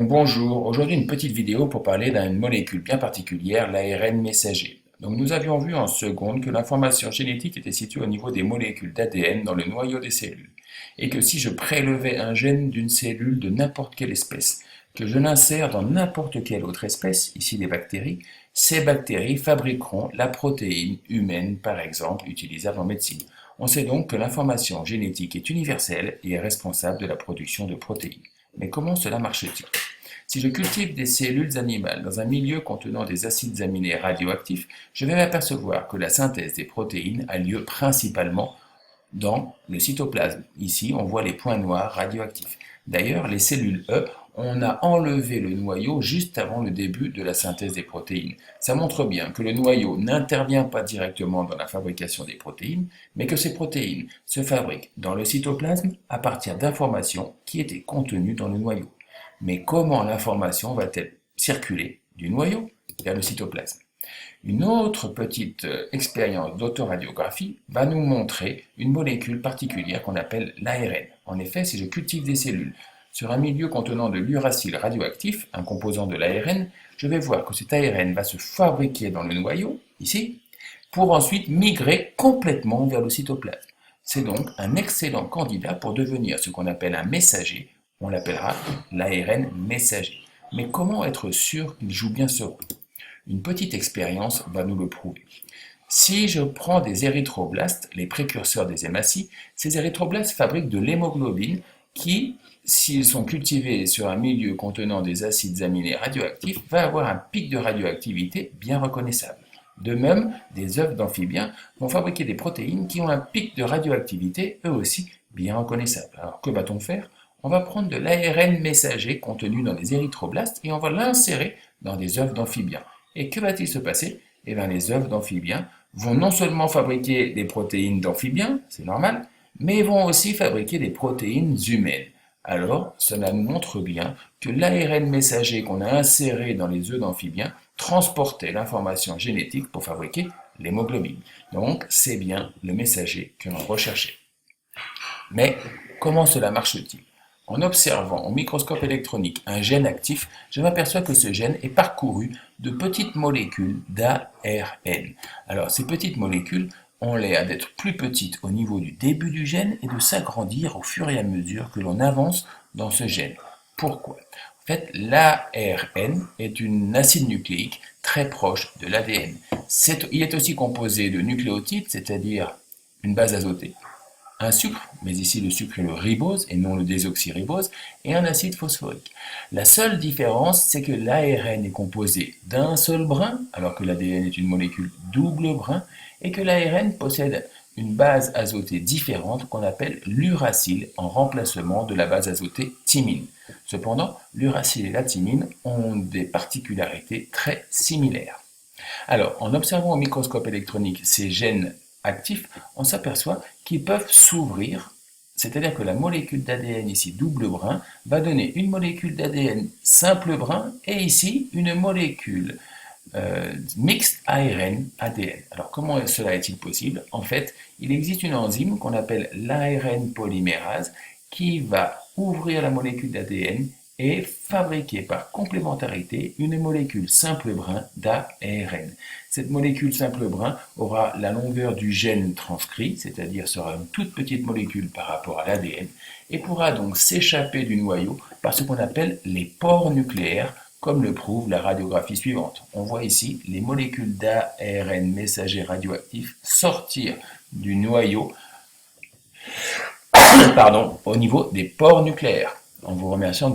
Bonjour, aujourd'hui une petite vidéo pour parler d'une molécule bien particulière, l'ARN messager. Donc nous avions vu en seconde que l'information génétique était située au niveau des molécules d'ADN dans le noyau des cellules, et que si je prélevais un gène d'une cellule de n'importe quelle espèce, que je l'insère dans n'importe quelle autre espèce, ici des bactéries, ces bactéries fabriqueront la protéine humaine, par exemple, utilisable en médecine. On sait donc que l'information génétique est universelle et est responsable de la production de protéines. Mais comment cela marche-t-il? Si je cultive des cellules animales dans un milieu contenant des acides aminés radioactifs, je vais m'apercevoir que la synthèse des protéines a lieu principalement dans le cytoplasme. Ici, on voit les points noirs radioactifs. D'ailleurs, les cellules E, on a enlevé le noyau juste avant le début de la synthèse des protéines. Ça montre bien que le noyau n'intervient pas directement dans la fabrication des protéines, mais que ces protéines se fabriquent dans le cytoplasme à partir d'informations qui étaient contenues dans le noyau. Mais comment l'information va-t-elle circuler du noyau vers le cytoplasme? Une autre petite expérience d'autoradiographie va nous montrer une molécule particulière qu'on appelle l'ARN. En effet, si je cultive des cellules sur un milieu contenant de l'uracile radioactif, un composant de l'ARN, je vais voir que cet ARN va se fabriquer dans le noyau, ici, pour ensuite migrer complètement vers le cytoplasme. C'est donc un excellent candidat pour devenir ce qu'on appelle un messager. On l'appellera l'ARN messager. Mais comment être sûr qu'il joue bien ce rôle? Une petite expérience va nous le prouver. Si je prends des érythroblastes, les précurseurs des hématies, ces érythroblastes fabriquent de l'hémoglobine qui, s'ils sont cultivés sur un milieu contenant des acides aminés radioactifs, va avoir un pic de radioactivité bien reconnaissable. De même, des œufs d'amphibiens vont fabriquer des protéines qui ont un pic de radioactivité, eux aussi, bien reconnaissable. Alors que va-t-on faire? On va prendre de l'ARN messager contenu dans les érythroblastes et on va l'insérer dans des œufs d'amphibiens. Et que va-t-il se passer? Eh bien, les œufs d'amphibiens vont non seulement fabriquer des protéines d'amphibiens, c'est normal, mais vont aussi fabriquer des protéines humaines. Alors, cela nous montre bien que l'ARN messager qu'on a inséré dans les œufs d'amphibiens transportait l'information génétique pour fabriquer l'hémoglobine. Donc, c'est bien le messager que l'on recherchait. Mais comment cela marche-t-il? En observant au microscope électronique un gène actif, je m'aperçois que ce gène est parcouru de petites molécules d'ARN. Alors, ces petites molécules ont l'air d'être plus petites au niveau du début du gène et de s'agrandir au fur et à mesure que l'on avance dans ce gène. Pourquoi? En fait, l'ARN est un acide nucléique très proche de l'ADN. Il est aussi composé de nucléotides, c'est-à-dire une base azotée, un sucre, mais ici le sucre est le ribose et non le désoxyribose, et un acide phosphorique. La seule différence, c'est que l'ARN est composé d'un seul brin, alors que l'ADN est une molécule double brin, et que l'ARN possède une base azotée différente qu'on appelle l'uracile, en remplacement de la base azotée thymine. Cependant, l'uracile et la thymine ont des particularités très similaires. Alors, en observant au microscope électronique ces gènes actifs, on s'aperçoit qu'ils peuvent s'ouvrir, c'est-à-dire que la molécule d'ADN ici double brin va donner une molécule d'ADN simple brin et ici une molécule mixte ARN-ADN. Alors comment cela est-il possible? En fait, il existe une enzyme qu'on appelle l'ARN polymérase qui va ouvrir la molécule d'ADN et fabriquer par complémentarité une molécule simple brin d'ARN. Cette molécule simple brin aura la longueur du gène transcrit, c'est-à-dire sera une toute petite molécule par rapport à l'ADN, et pourra donc s'échapper du noyau par ce qu'on appelle les pores nucléaires, comme le prouve la radiographie suivante. On voit ici les molécules d'ARN messager radioactif sortir du noyau au niveau des pores nucléaires. En vous remerciant